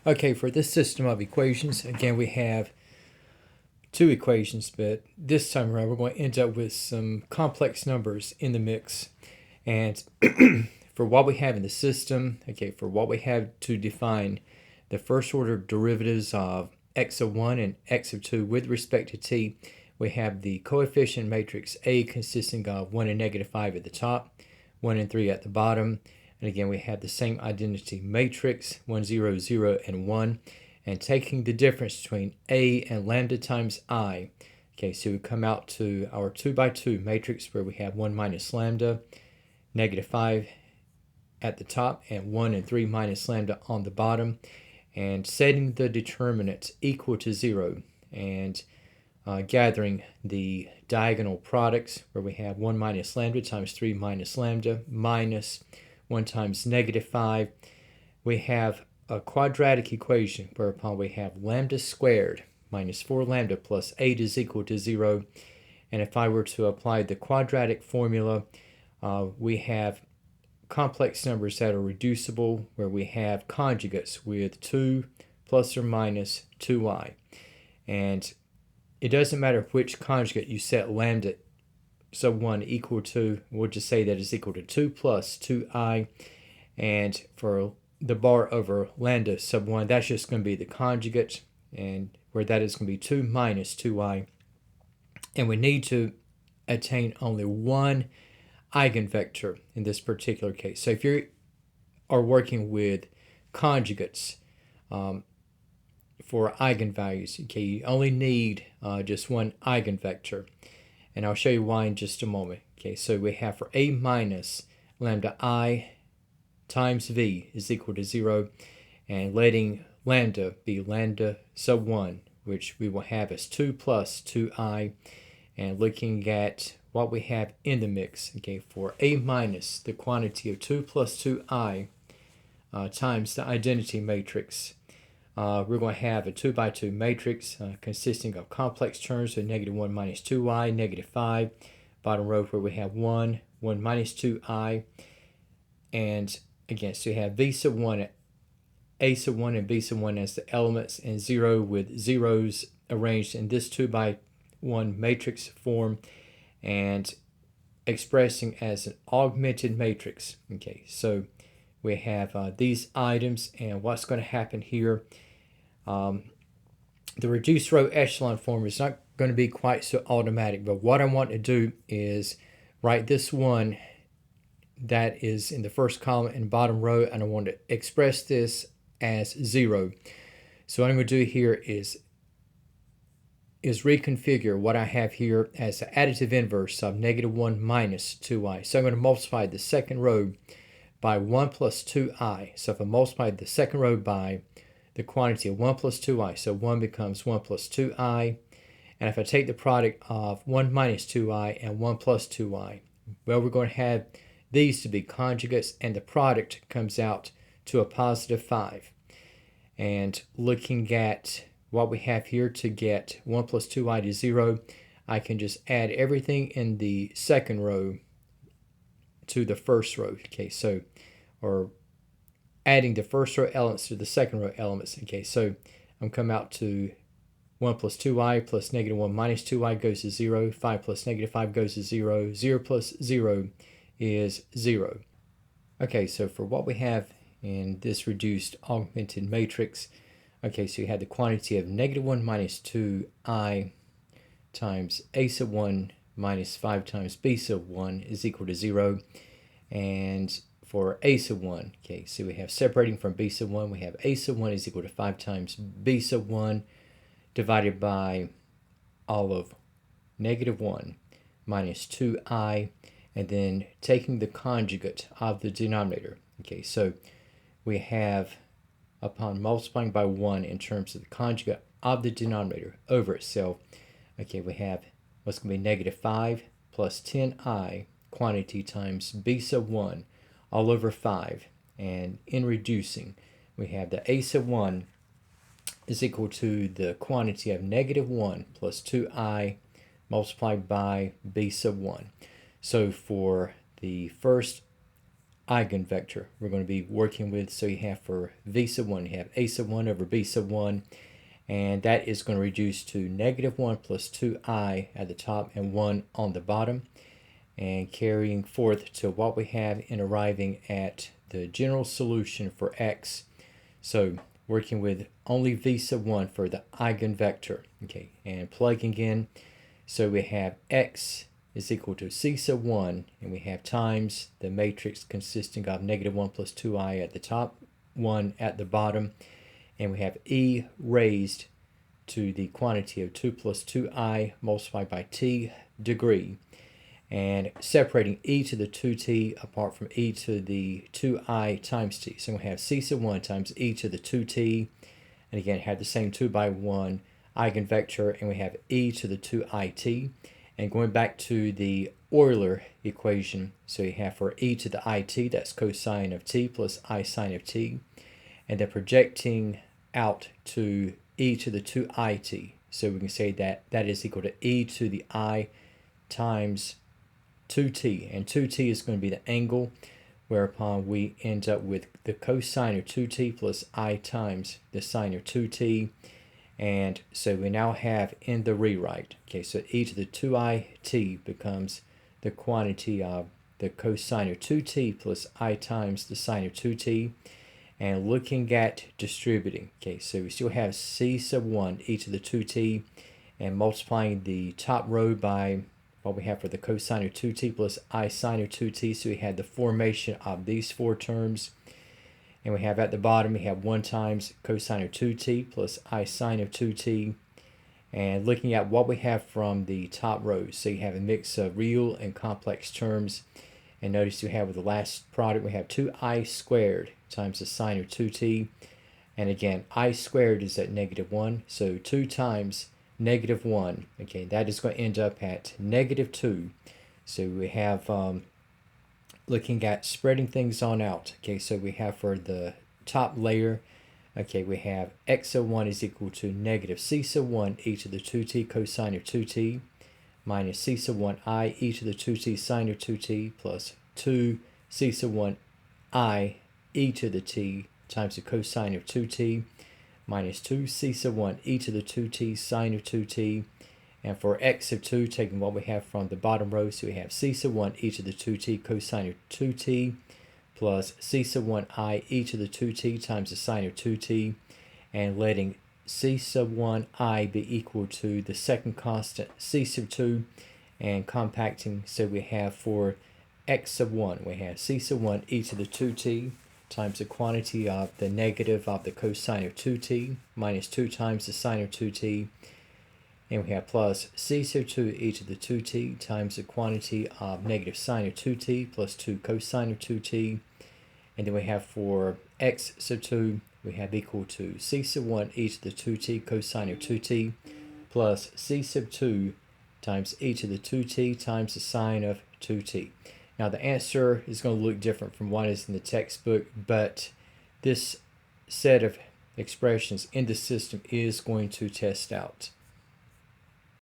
Okay, for this system of equations, again, we have two equations, but this time around we're going to end up with some complex numbers in the mix. And for what we have in the system, okay, for what we have to define the first order derivatives of x of 1 and x of 2 with respect to t, we have the coefficient matrix A consisting of 1 and negative 5 at the top, 1 and 3 at the bottom. And again, we have the same identity matrix, 1, 0, 0, and 1. And taking the difference between A and lambda times I, okay, so we come out to our 2 by 2 matrix where we have 1 minus lambda, negative 5 at the top, and 1 and 3 minus lambda on the bottom, and setting the determinant equal to 0, and gathering the diagonal products where we have 1 minus lambda times 3 minus lambda minus 1 times negative 5. We have a quadratic equation whereupon we have lambda squared minus 4 lambda plus 8 is equal to 0. And if I were to apply the quadratic formula, we have complex numbers that are reducible where we have conjugates with 2 plus or minus 2i. And it doesn't matter which conjugate you set lambda sub 1 equal to, we'll just say that is equal to 2 plus 2i. And for the bar over lambda sub 1, that's just going to be the conjugate, and where that is going to be 2 minus 2i. And we need to attain only one eigenvector in this particular case. So if you are working with conjugates for eigenvalues, okay, you only need just one eigenvector. And I'll show you why in just a moment. Okay, so we have for A minus lambda I times V is equal to 0, and letting lambda be lambda sub 1, which we will have as 2 plus 2i, and looking at what we have in the mix, okay, for A minus the quantity of 2 plus 2i times the identity matrix, we're going to have a 2 by 2 matrix consisting of complex terms with negative 1 minus 2i, negative 5, bottom row where we have 1, 1 minus 2i, and again, so you have V sub 1, A sub 1, and B sub 1 as the elements, and 0 with zeros arranged in this 2 by 1 matrix form, and expressing as an augmented matrix. Okay, so we have these items, and what's going to happen here, the reduced row echelon form is not going to be quite so automatic, but what I want to do is write this one that is in the first column and bottom row, and I want to express this as 0. So what I'm going to do here is reconfigure what I have here as the additive inverse of negative 1 minus 2i. So I'm going to multiply the second row by 1 plus 2i. So if I multiply the second row by the quantity of 1 plus 2i, so 1 becomes 1 plus 2i. And if I take the product of 1 minus 2i and 1 plus 2i, well, we're going to have these to be conjugates, and the product comes out to a positive 5. And looking at what we have here to get 1 plus 2i to 0, I can just add everything in the second row to the first row. Okay, so, or adding the first row elements to the second row elements. Okay, so I'm coming out to 1 plus 2i plus negative 1 minus 2i goes to 0. 5 plus negative 5 goes to 0. 0 plus 0 is 0. Okay, so for what we have in this reduced augmented matrix, okay, so you have the quantity of negative 1 minus 2i times a sub 1 minus 5 times b sub 1 is equal to 0. And for a sub 1, okay, so we have separating from b sub 1, we have a sub 1 is equal to 5 times b sub 1 divided by all of negative 1 minus 2i, and then taking the conjugate of the denominator. Okay, so we have, upon multiplying by 1 in terms of the conjugate of the denominator over itself, okay, we have what's going to be negative 5 plus 10i quantity times b sub 1 all over 5. And in reducing, we have the a sub 1 is equal to the quantity of negative 1 plus 2i multiplied by b sub 1. So for the first eigenvector we're going to be working with. So you have for v sub 1, you have a sub 1 over b sub 1, and that is going to reduce to negative 1 plus 2i at the top and 1 on the bottom, and carrying forth to what we have in arriving at the general solution for x. So working with only v sub 1 for the eigenvector, okay, and plugging in. So we have x is equal to c sub 1, and we have times the matrix consisting of negative 1 plus 2i at the top, 1 at the bottom, and we have e raised to the quantity of 2 plus 2i multiplied by t degree, and separating e to the 2t apart from e to the 2i times t. So we have c sub 1 times e to the 2t, and again have the same 2 by 1 eigenvector, and we have e to the 2it. And going back to the Euler equation, so you have for e to the it, that's cosine of t plus I sine of t, and then projecting out to e to the 2it. So we can say that that is equal to e to the I times 2t, and 2t is going to be the angle, whereupon we end up with the cosine of 2t plus I times the sine of 2t. And so we now have in the rewrite, okay, so e to the 2it becomes the quantity of the cosine of 2t plus I times the sine of 2t. And looking at distributing, okay, so we still have c sub 1 e to the 2t, and multiplying the top row by what we have for the cosine of 2t plus I sine of 2t. So we had the formation of these four terms. And we have at the bottom, we have 1 times cosine of 2t plus I sine of 2t. And looking at what we have from the top rows, so you have a mix of real and complex terms. And notice you have with the last product, we have 2i squared times the sine of 2t. And again, I squared is at negative 1. So 2 times negative 1, okay, that is going to end up at negative 2. So we have looking at spreading things on out, okay, so we have for the top layer, okay, we have x sub 1 is equal to negative c sub 1 e to the 2t cosine of 2t minus c sub 1 I e to the 2t sine of 2t plus 2 c sub 1 I e to the t times the cosine of 2t minus 2 c sub 1 e to the 2t sine of 2t. And for x sub 2, taking what we have from the bottom row, so we have c sub 1 e to the 2t cosine of 2t plus c sub 1 I e to the 2t times the sine of 2t, and letting c sub 1 I be equal to the second constant c sub 2, and compacting, so we have for x sub 1, we have c sub 1 e to the 2t times the quantity of the negative of the cosine of 2t minus 2 times the sine of 2t, and we have plus c sub 2 e to the 2t times the quantity of negative sine of 2t plus 2 cosine of 2t. And then we have for x sub 2, we have equal to c sub 1 e to the 2t cosine of 2t plus c sub 2 times e to the 2t times the sine of 2t. Now the answer is going to look different from what is in the textbook, but this set of expressions in the system is going to test out.